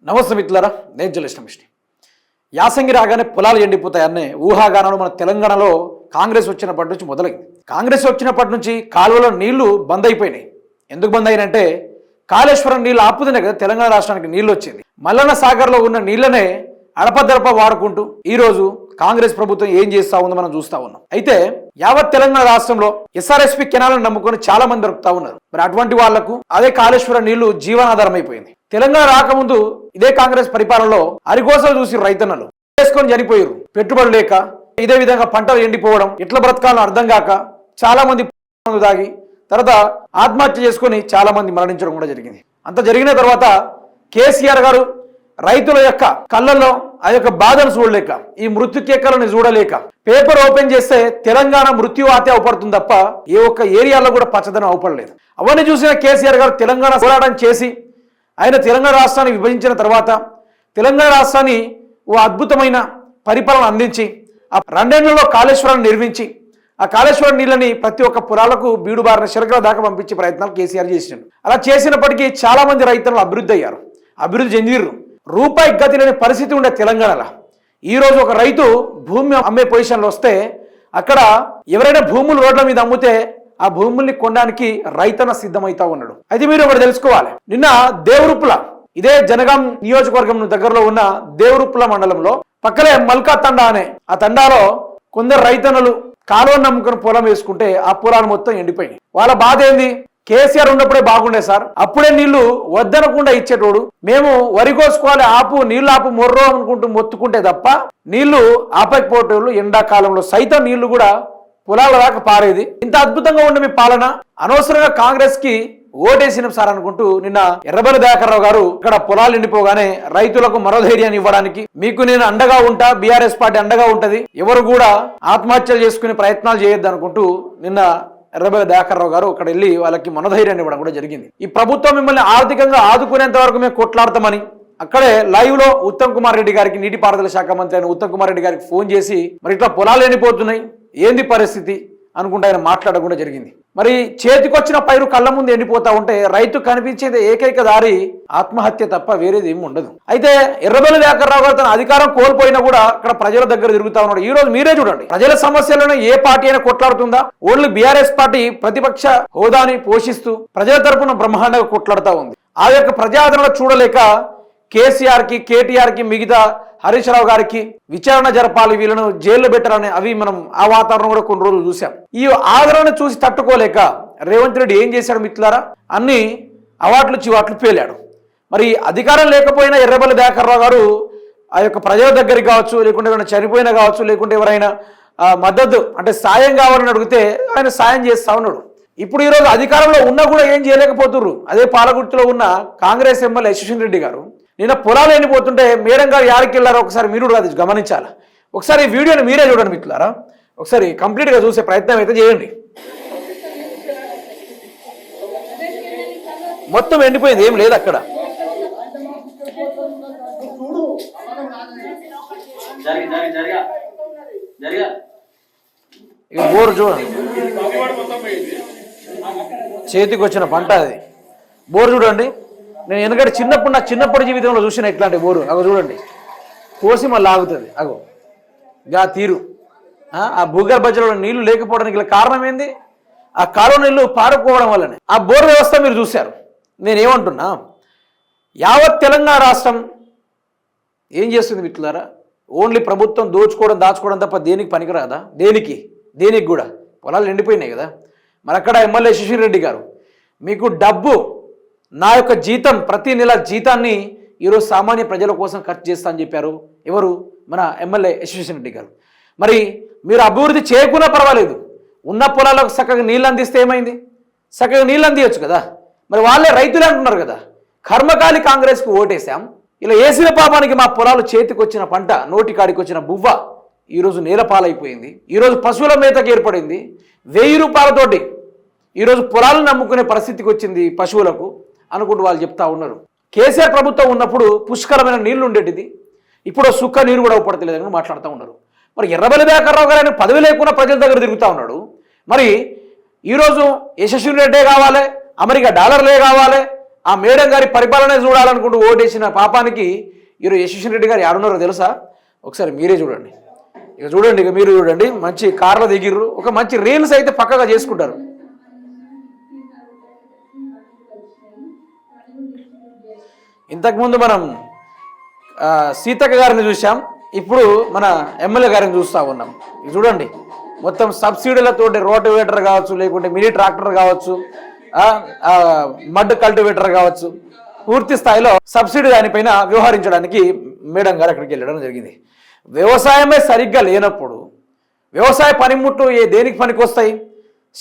నమస్తే మిత్రులారా, నేను జర్నలిస్ట్. యాసంగి రాగానే పొలాలు ఎండిపోతాయనే ఊహాగానాలు మన తెలంగాణలో కాంగ్రెస్ వచ్చినప్పటి నుంచి మొదలైంది. కాంగ్రెస్ వచ్చినప్పటి నుంచి కాలువలో నీళ్లు బంద్ అయిపోయినాయి. ఎందుకు బంద్ అయినంటే కాళేశ్వరం నీళ్ళు ఆపుతూనే కదా తెలంగాణ రాష్ట్రానికి నీళ్లు వచ్చింది. మల్లన్న సాగర్లో ఉన్న నీళ్లనే అడపదడప వాడుకుంటూ ఈరోజు కాంగ్రెస్ ప్రభుత్వం ఏం చేస్తా ఉందో మనం చూస్తా ఉన్నాం. అయితే యావత్ తెలంగాణ రాష్ట్రంలో ఎస్ఆర్ఎస్పీ కెనాలను నమ్ముకొని చాలా మంది దొరుకుతా ఉన్నారు. మరి అటువంటి వాళ్లకు అదే కాళేశ్వరం నీళ్లు జీవనాధారం అయిపోయింది. తెలంగాణ రాకముందు ఇదే కాంగ్రెస్ పరిపాలనలో అరికోసలు చూసి రైతన్నలు వేసుకొని చనిపోయారు. పెట్టుబడి లేక ఇదే విధంగా పంటలు ఎండిపోవడం, ఎట్లా బ్రతకాలో అర్థం కాక చాలా మంది దాగి తర్వాత ఆత్మహత్య చేసుకుని చాలా మంది మరణించడం కూడా జరిగింది. అంత జరిగిన తర్వాత కేసీఆర్ గారు రైతుల యొక్క కళ్ళల్లో ఆ యొక్క బాధను చూడలేక, ఈ మృత్యుకేకలను చూడలేక పేపర్ ఓపెన్ చేస్తే తెలంగాణ మృత్యు వాతే అవపడుతుంది తప్ప ఏ ఒక్క ఏరియాలో కూడా పచ్చదనం అవపడలేదు. అవన్నీ చూసిన కేసీఆర్ గారు తెలంగాణ పోరాటం చేసి ఆయన తెలంగాణ రాష్ట్రాన్ని విభజించిన తర్వాత తెలంగాణ రాష్ట్రాన్ని ఓ అద్భుతమైన పరిపాలన అందించి ఆ 2 ఏళ్లలో కాళేశ్వరాన్ని నిర్మించి ఆ కాళేశ్వరం నీళ్ళని ప్రతి ఒక్క పొలాలకు బీడు బారిన శిరకల దాకా పంపించే ప్రయత్నాలు కేసీఆర్ చేసినాడు. అలా చేసినప్పటికీ చాలా మంది రైతులు అభివృద్ధి అయ్యారు, అభివృద్ధి చెందిర్రు. రూపాయి గతి లేని పరిస్థితి ఉండే తెలంగాణలో ఈరోజు ఒక రైతు భూమి అమ్మే పొజిషన్లో వస్తే అక్కడ ఎవరైనా భూములు రోడ్ల మీద అమ్మితే ఆ భూముల్ని కొనడానికి రైతన్న సిద్ధమవుతా ఉన్నాడు. అయితే మీరు ఒకటి తెలుసుకోవాలి, నిన్న దేవరుప్పుల ఇదే జనగాం నియోజకవర్గం దగ్గరలో ఉన్న దేవరుప్పుల మండలంలో పక్కనే మల్కా తండా అనే ఆ తండాలో కొందరు రైతన్నలు కాలువను నమ్ముకుని పొలం వేసుకుంటే ఆ పొలాలు మొత్తం ఎండిపోయినాయి. వాళ్ళ బాధ ఏంది? కేసీఆర్ ఉన్నప్పుడే బాగుండే సార్, అప్పుడే నీళ్లు వద్దనకుండా ఇచ్చేటోడు, మేము వరి కోసుకోవాలి ఆపు నీళ్లు ఆపు మొర్రో అనుకుంటూ మొత్తుకుంటే తప్ప నీళ్లు ఆపకపోయేటోళ్ళు ఎండాకాలంలో సైతం నీళ్లు కూడా పొలాల దాకా పారేది. ఇంత అద్భుతంగా ఉండే మీ పాలన అనవసరంగా కాంగ్రెస్ కి ఓటేసినాం సార్ అనుకుంటూ నిన్న ఎర్రబెల్లి దయాకర్ రావు గారు ఇక్కడ పొలాలు ఎండిపోగానే రైతులకు మనోధైర్యాన్ని ఇవ్వడానికి మీకు నేను అండగా ఉంటా, బీఆర్ఎస్ పార్టీ అండగా ఉంటది, ఎవరు కూడా ఆత్మహత్యలు చేసుకునే ప్రయత్నాలు చేయొద్దు అనుకుంటూ నిన్న ఎర్రబెల్లి దయాకర్ రావు గారు అక్కడ వెళ్ళి వాళ్ళకి మనోధైర్యాన్ని ఇవ్వడం కూడా జరిగింది. ఈ ప్రభుత్వం మిమ్మల్ని ఆర్థికంగా ఆదుకునేంత వరకు మేము కొట్లాడతామని అక్కడే లైవ్ లో ఉత్తమ్ కుమార్ రెడ్డి గారికి, నీటిపారుదల శాఖ మంత్రి అయిన ఉత్తమ్ కుమార్ రెడ్డి గారికి ఫోన్ చేసి మరి ఇట్లా పొలాలు ఎండిపోతున్నాయి, ఏంది పరిస్థితి అనుకుంటే ఆయన మాట్లాడడం కూడా జరిగింది. మరి చేతికొచ్చిన పైరు కళ్ళ ముందు ఎండిపోతా ఉంటే రైతు కనిపించేది ఏకైక దారి ఆత్మహత్య తప్ప వేరేది ఏమి ఉండదు. అయితే ఎర్రబెల్లి దయాకర్ రావు గారు తన అధికారం కోల్పోయినా కూడా అక్కడ ప్రజల దగ్గర తిరుగుతా ఉన్నాడు. ఈ రోజు మీరే చూడండి, ప్రజల సమస్యలను ఏ పార్టీ అయినా కొట్లాడుతుందా? ఓన్లీ బీఆర్ఎస్ పార్టీ ప్రతిపక్ష హోదాని పోషిస్తూ ప్రజల తరపున బ్రహ్మాండంగా కొట్లాడుతూ ఉంది. ఆ యొక్క ప్రజాదరణ చూడలేక కేసీఆర్ కి, కేటీఆర్ కి, మిగతా హరీష్ రావు గారికి విచారణ జరపాలి, వీళ్ళను జైల్లో పెట్టాలని అవి మనం ఆ వాతావరణం కూడా కొన్ని రోజులు చూసాం. ఈ ఆదరణ చూసి తట్టుకోలేక రేవంత్ రెడ్డి ఏం చేశాడు మిత్రులారా? అన్ని అవాట్లు చివాట్లు పేలాడు. మరి అధికారం లేకపోయినా ఎర్రబెల్లి దయాకర్ రావు గారు ఆ యొక్క ప్రజల దగ్గరికి కావచ్చు, లేకుంటే ఎవరైనా చనిపోయినా కావచ్చు, లేకుంటే ఎవరైనా మద్దతు అంటే సాయం కావాలని అడిగితే ఆయన సాయం చేస్తా ఉన్నాడు. ఇప్పుడు ఈరోజు అధికారంలో ఉన్నా కూడా ఏం చేయలేకపోతున్నారు. అదే పాలగుర్తిలో ఉన్న కాంగ్రెస్ ఎమ్మెల్యే యశస్విని రెడ్డి గారు నిన్న పొలాలు ఎండిపోతుంటే మేడం గారు యాడికి వెళ్ళారో ఒకసారి మీరు కూడా అది గమనించాలి. ఒకసారి ఈ వీడియోని మీరే చూడండి మిత్రులారా, ఒకసారి కంప్లీట్గా చూసే ప్రయత్నం అయితే చేయండి. మొత్తం ఎండిపోయింది, ఏం లేదు అక్కడ. ఇక బోరు చూడండి, చేతికి వచ్చిన పంట అది. బోరు చూడండి, నేను ఎందుకంటే నా చిన్నప్పటి జీవితంలో చూసిన ఇట్లాంటి బోరు. అగో చూడండి, కోసి మళ్ళీ ఆగుతుంది. అగో గా తీరు. ఆ భూగర్భ జలంలో నీళ్లు లేకపోవడానికి గల కారణం ఏంది? ఆ కాలువ నీళ్లు పారుకోవడం వల్లనే. ఆ బోరు వ్యవస్థ మీరు చూశారు. నేనేమంటున్నా, యావత్ తెలంగాణ రాష్ట్రం ఏం చేస్తుంది మిత్రులారా? ఓన్లీ ప్రభుత్వం దోచుకోవడం, దాచుకోవడం తప్ప దేనికి పనికిరాదా? దేనికి కూడా పొలాలు ఎండిపోయినాయి కదా. మరి అక్కడ ఎమ్మెల్యే యశస్విని రెడ్డి గారు, మీకు డబ్బు నా యొక్క జీతం, ప్రతి నెల జీతాన్ని ఈరోజు సామాన్య ప్రజల కోసం ఖర్చు చేస్తా అని చెప్పారు. ఎవరు? మన ఎమ్మెల్యే యశస్విని రెడ్డి గారు. మరి మీరు అభివృద్ధి చేయకున్నా పర్వాలేదు, ఉన్న పొలాలకు చక్కగా నీళ్ళు అందిస్తే ఏమైంది? చక్కగా నీళ్ళు అందియచ్చు కదా. మరి వాళ్ళే రైతులే అంటున్నారు కదా, కర్మకాలి కాంగ్రెస్కి ఓటేశాం, ఇలా వేసిన పాపానికి మా పొలాలు చేతికి వచ్చిన పంట, నోటికాడికి వచ్చిన బువ్వ ఈరోజు నేలపాలైపోయింది. ఈరోజు పశువుల మేతకు ఏర్పడింది. 1000 రూపాయలతోటి ఈరోజు పొలాలను నమ్ముకునే పరిస్థితికి వచ్చింది పశువులకు అనుకుంటూ వాళ్ళు చెప్తా ఉన్నారు. కేసీఆర్ ప్రభుత్వం ఉన్నప్పుడు పుష్కలమైన నీళ్లు ఉండేటిది, ఇప్పుడు సుక్క నీరు కూడా ఉపడతలేదని మాట్లాడుతూ ఉన్నారు. మరి ఎర్రబెల్లి దయాకర్ రావు గారు ఆయన పదవి లేకుండా ప్రజల దగ్గర తిరుగుతూ ఉన్నాడు. మరి ఈరోజు యశస్విని రెడ్డే కావాలి, అమెరికా డాలర్లే కావాలి, ఆ మేడం గారి పరిపాలన చూడాలనుకుంటూ ఓటేసిన పాపానికి ఈరోజు యశస్వి రెడ్డి గారు ఎవరున్నారో తెలుసా? ఒకసారి మీరే చూడండి. ఇక చూడండి, ఇక మీరు చూడండి, మంచి కార్లో దిగిర్రు, ఒక మంచి రీల్స్ అయితే పక్కగా చేసుకుంటారు. ఇంతకుముందు మనం సీతక్క గారిని చూసాం, ఇప్పుడు మన ఎమ్మెల్యే గారిని చూస్తూ ఉన్నాం. ఇది చూడండి, మొత్తం సబ్సిడీలతోటి రోటివేటర్ కావచ్చు, లేకుంటే మినీ ట్రాక్టర్ కావచ్చు, మడ్ కల్టివేటర్ కావచ్చు, పూర్తి స్థాయిలో సబ్సిడీ దానిపైన వ్యవహరించడానికి మేడం గారు అక్కడికి వెళ్ళడం జరిగింది. వ్యవసాయమే సరిగ్గా లేనప్పుడు వ్యవసాయ పనిముట్లు దేనికి పనికొస్తాయి?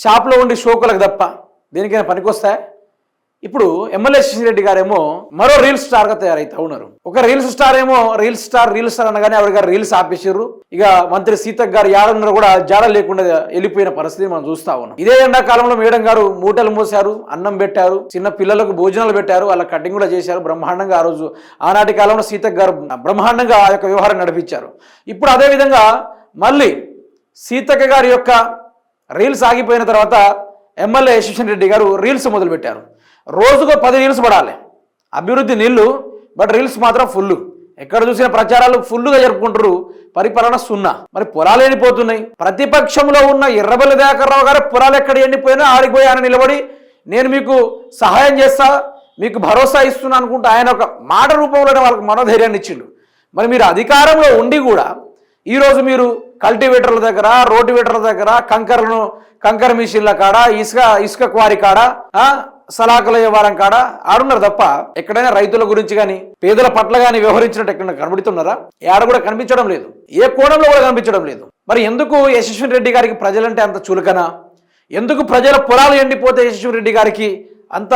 షాప్లో ఉండి షోకులకు తప్ప దేనికైనా పనికొస్తాయి? ఇప్పుడు ఎమ్మెల్యే శశిరెడ్డి గారేమో మరో రీల్ స్టార్గా తయారైతే ఉన్నారు. ఒక రీల్స్ స్టార్ ఏమో రీల్ స్టార్ అనగానే ఆవిడ గారు రీల్స్ ఆపేసారు. ఇక మంత్రి సీతక్ గారు యాడన్నారు కూడా జాడ లేకుండా వెళ్ళిపోయిన పరిస్థితి మనం చూస్తా ఉన్నాం. ఇదే ఎండాకాలంలో మేడం గారు మూటలు మోసారు, అన్నం పెట్టారు, చిన్న పిల్లలకు భోజనాలు పెట్టారు, వాళ్ళ కటింగ్ కూడా చేశారు బ్రహ్మాండంగా. ఆ రోజు ఆనాటి కాలంలో సీతక్ గారు బ్రహ్మాండంగా ఆ యొక్క వ్యవహారం నడిపించారు. ఇప్పుడు అదేవిధంగా మళ్ళీ సీతక్క గారి యొక్క రీల్స్ ఆగిపోయిన తర్వాత ఎమ్మెల్యే యశస్వి రెడ్డి గారు రీల్స్ మొదలుపెట్టారు. రోజుకు 10 రీల్స్ పడాలి. అభివృద్ధి నీళ్లు, బట్ రీల్స్ మాత్రం ఫుల్. ఎక్కడ చూసిన ప్రచారాలు ఫుల్గా జరుపుకుంటారు, పరిపాలన సున్నా. మరి పొలాలు ఎండిపోతున్నాయి. ప్రతిపక్షంలో ఉన్న ఎర్రబెల్లి దయాకర్రావు గారు పొలాలు ఎక్కడ ఎండిపోయినా ఆడిపోయి ఆయన నిలబడి నేను మీకు సహాయం చేస్తా, మీకు భరోసా ఇస్తున్నా అనుకుంటూ ఆయన ఒక మాట రూపంలోనే వాళ్ళకి మనోధైర్యాన్ని ఇచ్చిండు. మరి మీరు అధికారంలో ఉండి కూడా ఈరోజు మీరు కల్టివేటర్ల దగ్గర, రోటివేటర్ల దగ్గర, కంకర మిషన్ల కాడ, ఇసుక క్వారీ కాడ, సలాకుల వ్యవహారం కాడ ఆడున్నారు తప్ప ఎక్కడైనా రైతుల గురించి కానీ పేదల పట్ల కానీ వ్యవహరించినట్టు ఎక్కడ కనబడుతున్నారా? ఏడ కూడా కనిపించడం లేదు, ఏ కోణంలో కూడా కనిపించడం లేదు. మరి ఎందుకు యశస్వి రెడ్డి గారికి ప్రజలంటే అంత చులకన? ఎందుకు ప్రజల పొలాలు ఎండిపోతే యశస్వి రెడ్డి గారికి అంత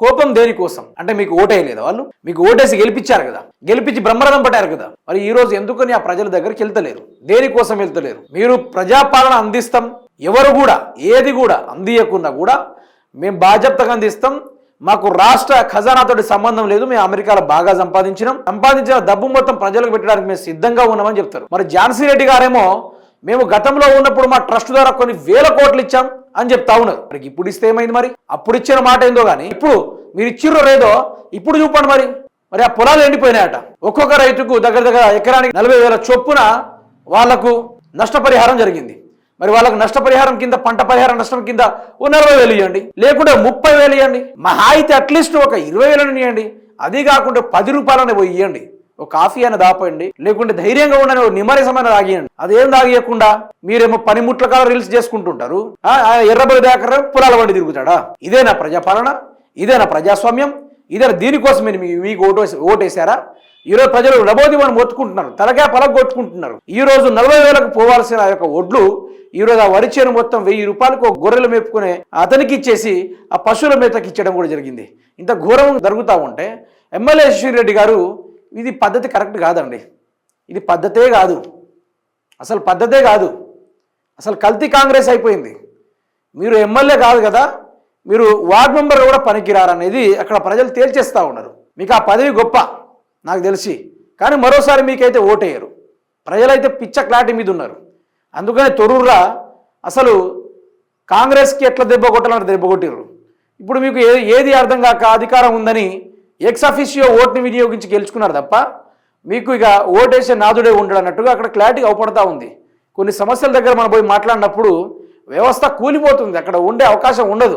కోపం దేనికోసం? అంటే మీకు ఓటేయలేదు, వాళ్ళు మీకు ఓటేసి గెలిపించారు కదా, గెలిపించి బ్రహ్మరథం పట్టారు కదా. మరి ఈ రోజు ఎందుకని ఆ ప్రజల దగ్గరికి వెళ్తలేరు? దేనికోసం వెళ్తలేరు? మీరు ప్రజాపాలన అందిస్తాం, ఎవరు కూడా ఏది కూడా అందియకున్నా కూడా మేము బాధ్యతగా అందిస్తాం, మాకు రాష్ట్ర ఖజానాతో సంబంధం లేదు, మేము అమెరికాలో బాగా సంపాదించిన డబ్బు మొత్తం ప్రజలకు పెట్టడానికి మేము సిద్ధంగా ఉన్నామని చెప్తారు. మరి ఝాన్సీ రెడ్డి గారేమో మేము గతంలో ఉన్నప్పుడు మా ట్రస్ట్ ద్వారా కొన్ని వేల కోట్లు ఇచ్చాం అని చెప్తా ఉన్నారు. మరి ఇప్పుడు ఇస్తే ఏమైంది? మరి అప్పుడు ఇచ్చిన మాట ఏందో కానీ ఇప్పుడు మీరు ఇచ్చిర్రో లేదో ఇప్పుడు చూపండి. మరి ఆ పొలాలు ఎండిపోయినాయట. ఒక్కొక్క రైతుకు దగ్గర ఎకరానికి 40,000 చొప్పున వాళ్లకు నష్టపరిహారం జరిగింది. మరి వాళ్ళకు నష్టపరిహారం కింద, పంట పరిహారం నష్టం కింద 40,000 ఇవ్వండి, లేకుంటే 30,000 ఇవ్వండి, మహా అయితే అట్లీస్ట్ ఒక 20,000 ఇవ్వండి. అది కాకుండా 10 రూపాయలని పోయి ఇవ్వండి, ఒక కాఫీ అయినా దాపండి, లేకుంటే ధైర్యంగా ఉండని ఒక నిమ్మరసమైన తాగియండి. అదేం తాగియకుండా మీరేమో పనిముట్ల కాల రీల్స్ చేసుకుంటుంటారు. ఎర్రబడి దాకా పొలాల వండి తిరుగుతాడా? ఇదేనా ప్రజాపాలన? ఇదేనా ప్రజాస్వామ్యం? ఇదేనా? దీనికోసం మీకు ఓటేసారా? ఈరోజు ప్రజలు రబోదిమని మొత్తుకుంటున్నారు, తలగా పలగొట్టుకుంటున్నారు. ఈ రోజు 40,000కు పోవాల్సిన ఆ యొక్క ఒడ్లు ఈరోజు ఆ వరి చేను మొత్తం 1,000 రూపాయలకు గొర్రెలు మేపుకునే అతనికి ఇచ్చేసి ఆ పశువుల మేతకి ఇచ్చడం కూడా జరిగింది. ఇంత ఘోరం జరుగుతూ ఉంటే ఎమ్మెల్యే యశస్వి రెడ్డి గారు ఇది పద్ధతి కరెక్ట్ కాదండి, ఇది పద్ధతే కాదు, అసలు పద్ధతే కాదు. అసలు కల్తీ కాంగ్రెస్ అయిపోయింది. మీరు ఎమ్మెల్యే కాదు కదా, మీరు వార్డ్ మెంబర్ కూడా పనికిరారనేది అక్కడ ప్రజలు తేల్చేస్తూ ఉన్నారు. మీకు ఆ పదవి గొప్ప నాకు తెలిసి, కానీ మరోసారి మీకైతే ఓటేయరు. ప్రజలైతే పిచ్చ క్లారిటీ మీద ఉన్నారు. అందుకనే తొర్రూరురా అసలు కాంగ్రెస్కి ఎట్లా దెబ్బ కొట్టాలని దెబ్బ కొట్టిర్రు. ఇప్పుడు మీకు ఏది అర్థం కాక అధికారం ఉందని ఎక్స్ అఫీషియో ఓటుని వినియోగించి గెలుచుకున్నారు తప్ప మీకు ఇక ఓటేసే నాదుడే ఉండడు అన్నట్టుగా అక్కడ క్లారిటీ అవపడతా ఉంది. కొన్ని సమస్యల దగ్గర మనం పోయి మాట్లాడినప్పుడు వ్యవస్థ కూలిపోతుంది, అక్కడ ఉండే అవకాశం ఉండదు.